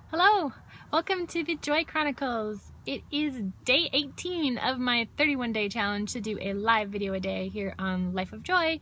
Hello, welcome to the Joy Chronicles. It is day 18 of my 31-day challenge to do a live video a day here on Life of Joy,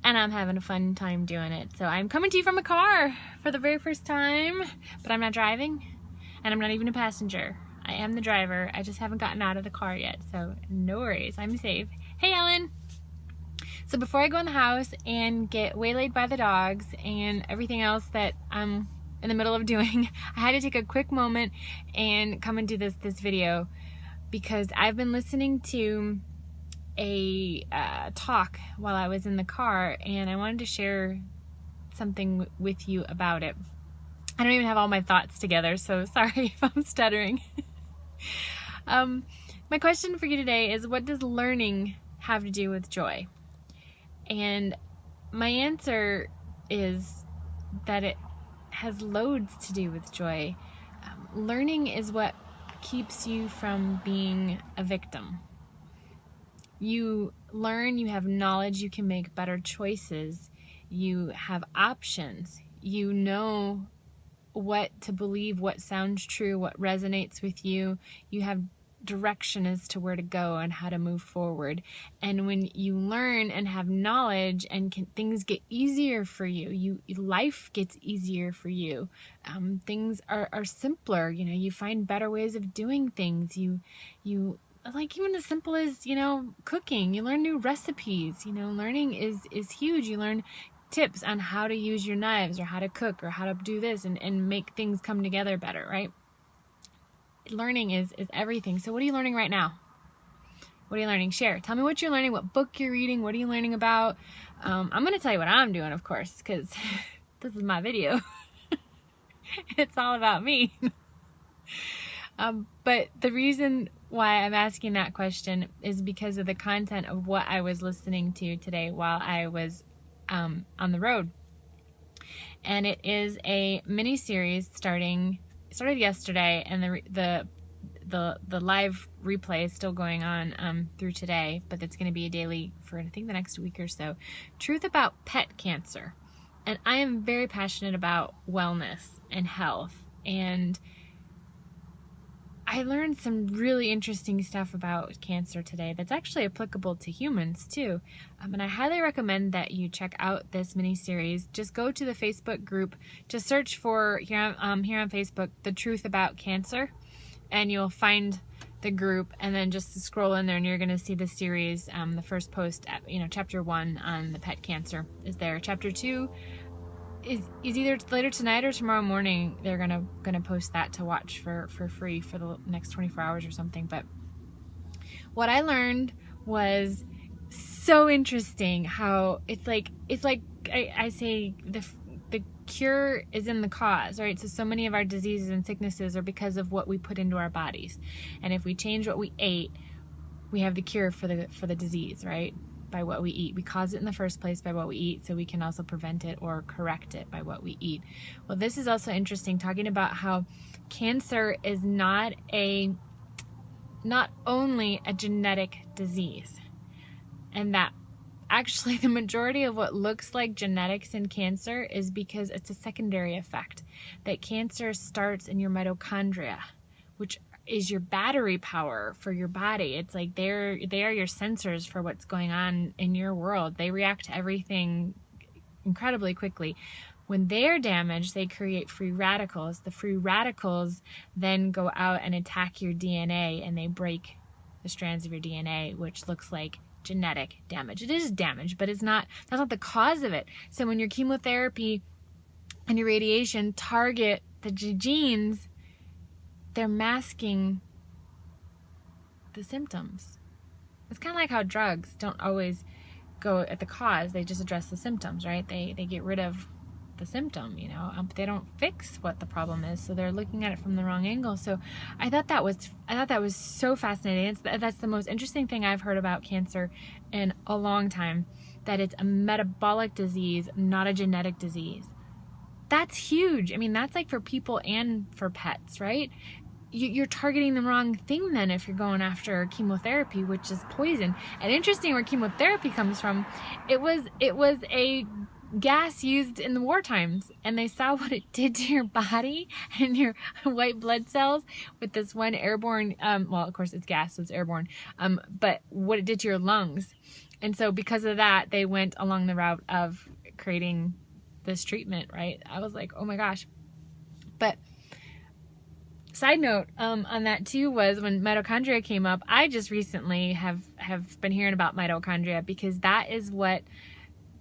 and I'm having a fun time doing it. So I'm coming to you from a car for the very first time, but I'm not driving, and I'm not even a passenger. I am the driver. I just haven't gotten out of the car yet, so no worries, I'm safe. Hey Ellen! So before I go in the house and get waylaid by the dogs and everything else that I'm in the middle of doing, I had to take a quick moment and come and do this video because I've been listening to a talk while I was in the car, and I wanted to share something with you about it. I don't even have all my thoughts together, so sorry if I'm stuttering. My question for you today is, what does learning have to do with joy? And my answer is that it has loads to do with joy. Learning is what keeps you from being a victim. You learn, you have knowledge, you can make better choices, you have options, you know what to believe, what sounds true, what resonates with you, you have direction as to where to go and how to move forward. And when you learn and have knowledge, and things get easier for you, life gets easier for you. Things are simpler. You find better ways of doing things. You like, even as simple as cooking. You learn new recipes. Learning is huge. You learn tips on how to use your knives, or how to cook, or how to do this and make things come together better, right? Learning is everything. So what are you learning right now? What are you learning? Share. Tell me what you're learning, what book you're reading, what are you learning about? I'm going to tell you what I'm doing, of course, because this is my video. It's all about me. But the reason why I'm asking that question is because of the content of what I was listening to today while I was on the road. And it is a mini series started yesterday, and the live replay is still going on through today, but it's going to be a daily for, I think, the next week or so. Truth about pet cancer. And I am very passionate about wellness and health, and I learned some really interesting stuff about cancer today that's actually applicable to humans too. And I highly recommend that you check out this mini-series. Just go to the Facebook group, just search for here on Facebook, The Truth About Cancer, and you'll find the group, and then just scroll in there and you're going to see the series. The first post, chapter 1 on the pet cancer is there. Chapter 2 is either later tonight or tomorrow morning. They're gonna post that to watch for free for the next 24 hours or something. But what I learned was so interesting, how it's like I say the cure is in the cause, right? So many of our diseases and sicknesses are because of what we put into our bodies, and if we change what we ate, we have the cure for the disease, right? By what we eat. We cause it in the first place by what we eat, so we can also prevent it or correct it by what we eat. Well, this is also interesting, talking about how cancer is not only a genetic disease, and that actually the majority of what looks like genetics in cancer is because it's a secondary effect, that cancer starts in your mitochondria, which is your battery power for your body. It's like they are your sensors for what's going on in your world. They react to everything incredibly quickly. When they're damaged, they create free radicals. The free radicals then go out and attack your DNA, and they break the strands of your DNA, which looks like genetic damage. It is damage, but that's not the cause of it. So when your chemotherapy and your radiation target the genes, they're masking the symptoms. It's kind of like how drugs don't always go at the cause, they just address the symptoms, right? They get rid of the symptom, but they don't fix what the problem is, so they're looking at it from the wrong angle. So I thought that was so fascinating. That's the most interesting thing I've heard about cancer in a long time, that it's a metabolic disease, not a genetic disease. That's huge. I mean, that's like for people and for pets, right? You're targeting the wrong thing then if you're going after chemotherapy, which is poison. And interesting where chemotherapy comes from. It was a gas used in the war times, and they saw what it did to your body and your white blood cells with this one airborne, well, of course it's gas, so it's airborne, but what it did to your lungs. And so because of that, they went along the route of creating this treatment, right? I was like, oh my gosh. But side note on that too was when mitochondria came up, I just recently have been hearing about mitochondria because that is what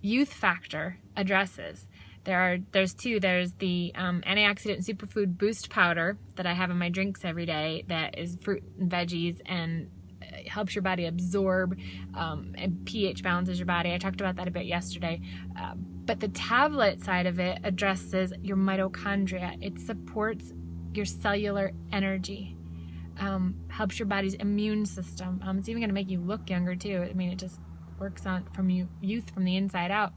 Youth Factor addresses. There's two. There's the antioxidant superfood boost powder that I have in my drinks every day that is fruit and veggies and helps your body absorb and pH balances your body. I talked about that a bit yesterday. But the tablet side of it addresses your mitochondria. It supports your cellular energy, helps your body's immune system. It's even going to make you look younger too. I mean, it just works on from youth from the inside out.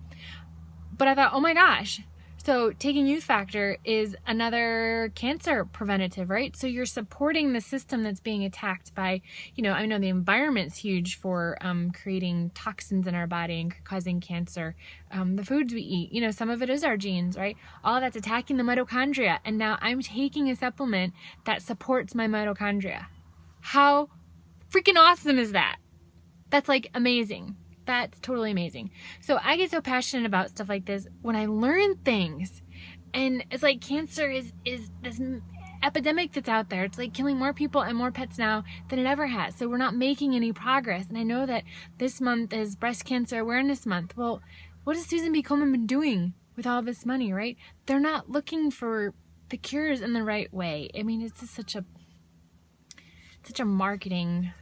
But I thought, oh my gosh, so taking Youth Factor is another cancer preventative, right? So you're supporting the system that's being attacked by, I know the environment's huge for creating toxins in our body and causing cancer. The foods we eat, some of it is our genes, right? All that's attacking the mitochondria. And now I'm taking a supplement that supports my mitochondria. How freaking awesome is that? That's like amazing. That's totally amazing. So I get so passionate about stuff like this when I learn things. And it's like cancer is this epidemic that's out there. It's like killing more people and more pets now than it ever has. So we're not making any progress. And I know that this month is Breast Cancer Awareness Month. Well, what has Susan B. Komen been doing with all this money, right? They're not looking for the cures in the right way. I mean, it's just such a marketing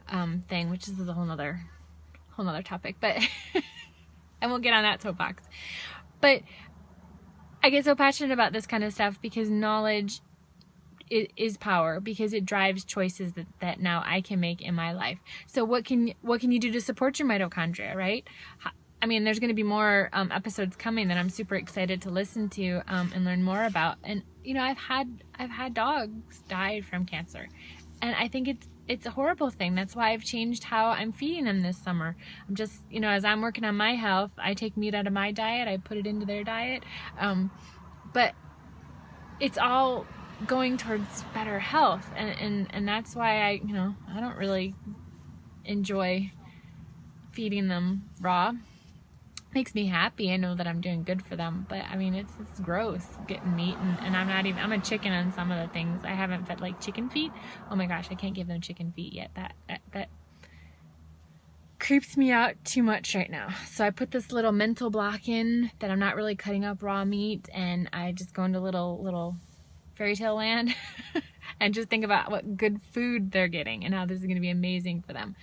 thing, which is a whole nother topic, but I won't get on that soapbox. But I get so passionate about this kind of stuff because knowledge is power, because it drives choices that now I can make in my life. So what can you do to support your mitochondria, right? I mean, there's going to be more episodes coming that I'm super excited to listen to and learn more about. And I've had dogs die from cancer, and I think it's a horrible thing. That's why I've changed how I'm feeding them this summer. I'm just, as I'm working on my health, I take meat out of my diet, I put it into their diet. But it's all going towards better health. And that's why I don't really enjoy feeding them raw. Makes me happy. I know that I'm doing good for them, but I mean, it's gross getting meat, and I'm a chicken on some of the things. I haven't fed like chicken feet. Oh my gosh, I can't give them chicken feet yet. That creeps me out too much right now. So I put this little mental block in that I'm not really cutting up raw meat, and I just go into little fairy tale land and just think about what good food they're getting and how this is going to be amazing for them.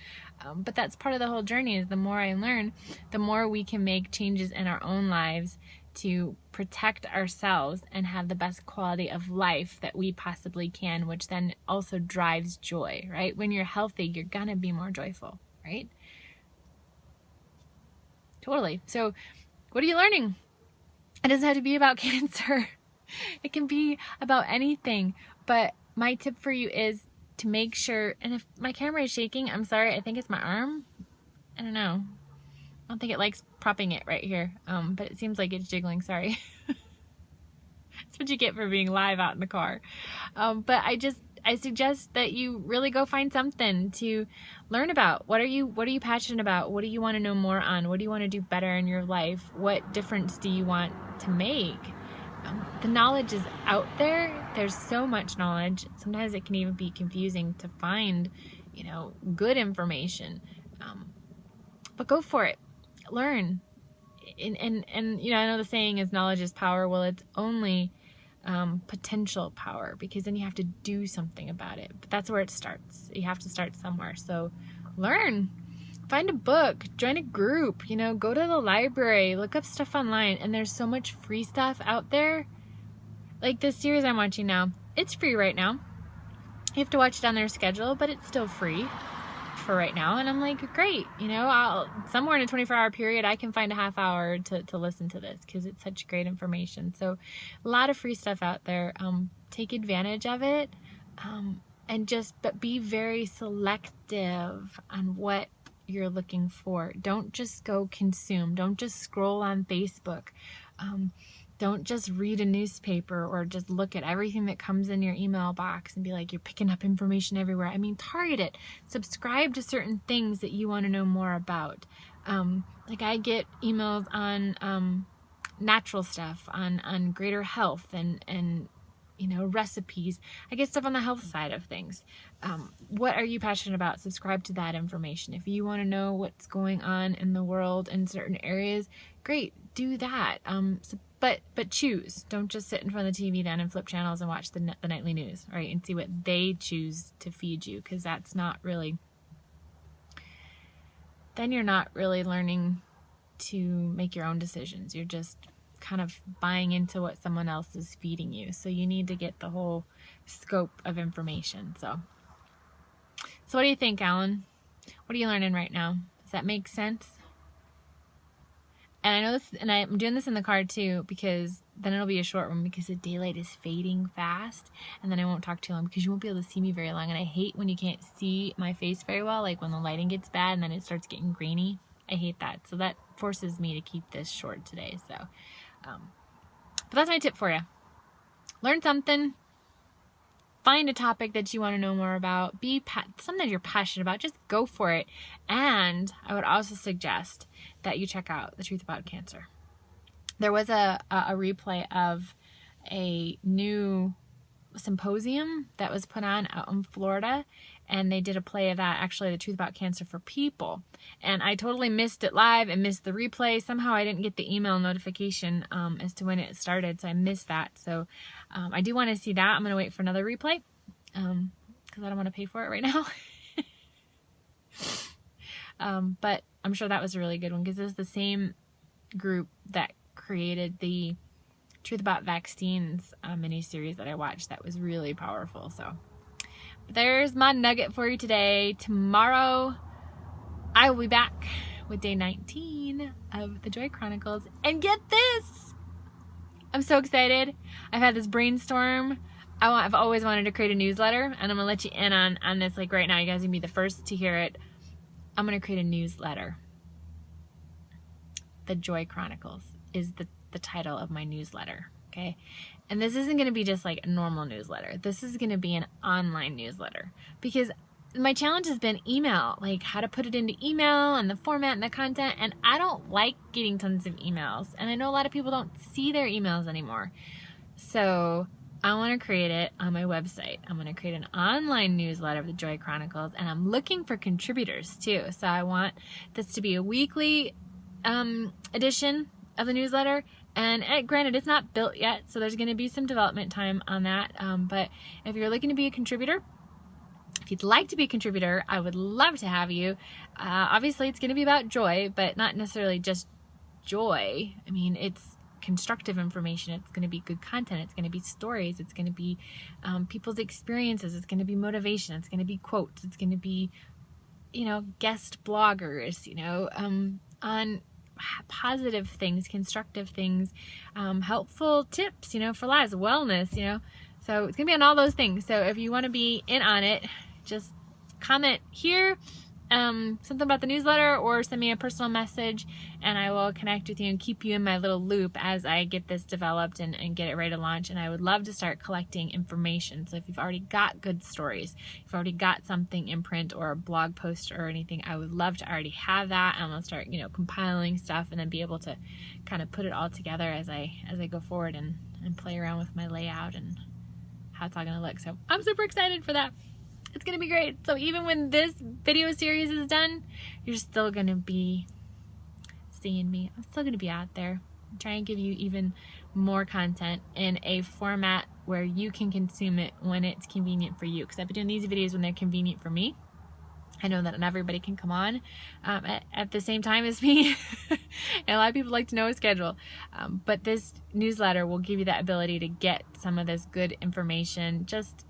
But that's part of the whole journey, is the more I learn, the more we can make changes in our own lives to protect ourselves and have the best quality of life that we possibly can, which then also drives joy, right? When you're healthy, you're gonna be more joyful, right? Totally. So what are you learning? It doesn't have to be about cancer. It can be about anything. But my tip for you is to make sure, and if my camera is shaking, I'm sorry, I think it's my arm. I don't know. I don't think it likes propping it right here, but it seems like it's jiggling, sorry. That's what you get for being live out in the car. But I suggest that you really go find something to learn about. What are you passionate about? What do you want to know more on? What do you want to do better in your life? What difference do you want to make? The knowledge is out there. There's so much knowledge. Sometimes it can even be confusing to find, good information. But go for it. Learn. And I know the saying is knowledge is power. Well, it's only potential power, because then you have to do something about it. But that's where it starts. You have to start somewhere. So learn. Find a book, join a group, go to the library, look up stuff online, and there's so much free stuff out there. Like this series I'm watching now, it's free right now. You have to watch it on their schedule, but it's still free for right now. And I'm like, great, somewhere in a 24-hour period, I can find a half hour to listen to this, because it's such great information. So a lot of free stuff out there. Take advantage of it, but be very selective on what you're looking for. Don't just go consume. Don't just scroll on Facebook. Don't just read a newspaper or just look at everything that comes in your email box and be like, you're picking up information everywhere. I mean, target it. Subscribe to certain things that you want to know more about. Like I get emails on natural stuff, on greater health and recipes. I get stuff on the health side of things. What are you passionate about? Subscribe to that information. If you want to know what's going on in the world in certain areas, great, do that. But choose. Don't just sit in front of the TV then and flip channels and watch the nightly news, right? And see what they choose to feed you, because that's not really, then you're not really learning to make your own decisions. You're just kind of buying into what someone else is feeding you. So you need to get the whole scope of information. So what do you think, Alan? What are you learning right now? Does that make sense? And I know this, and I'm doing this in the car too, because then it'll be a short one, because the daylight is fading fast, and then I won't talk too long because you won't be able to see me very long. And I hate when you can't see my face very well, like when the lighting gets bad and then it starts getting grainy. I hate that. So that forces me to keep this short today. So, but that's my tip for you. Learn something. Find a topic that you want to know more about. Something that you're passionate about. Just go for it. And I would also suggest that you check out The Truth About Cancer. There was a replay of a new symposium that was put on out in Florida, and they did a play of that, actually, The Truth About Cancer for People. And I totally missed it live and missed the replay. Somehow I didn't get the email notification as to when it started, so I missed that. So I do want to see that. I'm going to wait for another replay because I don't want to pay for it right now. But I'm sure that was a really good one, because it's the same group that created the Truth About Vaccines mini-series that I watched that was really powerful. So there's my nugget for you today. Tomorrow I will be back with day 19 of the Joy Chronicles. And get this! I'm so excited. I've had this brainstorm. I've always wanted to create a newsletter, and I'm going to let you in on this like right now. You guys are going to be the first to hear it. I'm going to create a newsletter. The Joy Chronicles is the title of my newsletter, okay? And this isn't going to be just like a normal newsletter. This is going to be an online newsletter, because my challenge has been email, like how to put it into email and the format and the content. And I don't like getting tons of emails. And I know a lot of people don't see their emails anymore. So I want to create it on my website. I'm going to create an online newsletter of the Joy Chronicles, and I'm looking for contributors too. So I want this to be a weekly edition of the newsletter. And granted, it's not built yet, so there's going to be some development time on that. But if you're looking to be a contributor, if you'd like to be a contributor, I would love to have you. Obviously, it's going to be about joy, but not necessarily just joy. I mean, it's constructive information. It's going to be good content. It's going to be stories. It's going to be people's experiences. It's going to be motivation. It's going to be quotes. It's going to be, guest bloggers, on positive things, constructive things, helpful tips, for lives, wellness, So it's going to be on all those things. So if you want to be in on it, just comment here, something about the newsletter, or send me a personal message, and I will connect with you and keep you in my little loop as I get this developed and get it ready to launch. And I would love to start collecting information. So if you've already got good stories, if you've already got something in print or a blog post or anything, I would love to already have that. And I'll start, compiling stuff, and then be able to kind of put it all together as I go forward and play around with my layout and how it's all going to look. So I'm super excited for that. It's going to be great. So even when this video series is done, you're still going to be seeing me. I'm still going to be out there. I'm trying to give you even more content in a format where you can consume it when it's convenient for you. Because I've been doing these videos when they're convenient for me. I know that not everybody can come on at the same time as me. And a lot of people like to know a schedule. But this newsletter will give you that ability to get some of this good information. Just,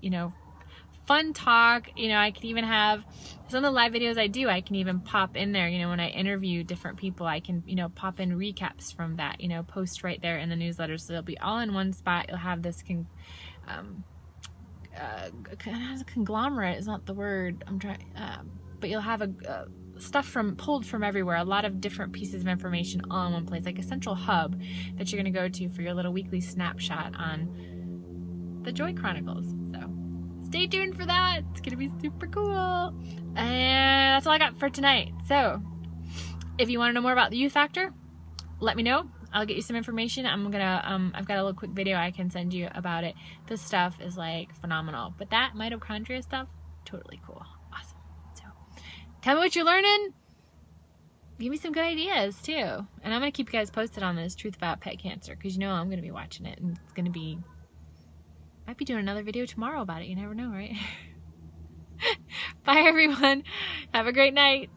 fun talk. I can even have some of the live videos I do, I can even pop in there, when I interview different people, I can, pop in recaps from that, post right there in the newsletter. So they'll be all in one spot. You'll have this conglomerate is not the word I'm trying, but you'll have stuff pulled from everywhere, a lot of different pieces of information all in one place, like a central hub that you're going to go to for your little weekly snapshot on the Joy Chronicles. So stay tuned for that. It's going to be super cool. And that's all I got for tonight. So if you want to know more about the youth factor, let me know. I'll get you some information. I've got a little quick video I can send you about it. This stuff is like phenomenal, but that mitochondria stuff, totally cool. Awesome. So tell me what you're learning. Give me some good ideas too. And I'm going to keep you guys posted on this Truth About Pet Cancer, because you know I'm going to be watching it, and it's going to be, might be doing another video tomorrow about it. You never know, right? Bye everyone. Have a great night.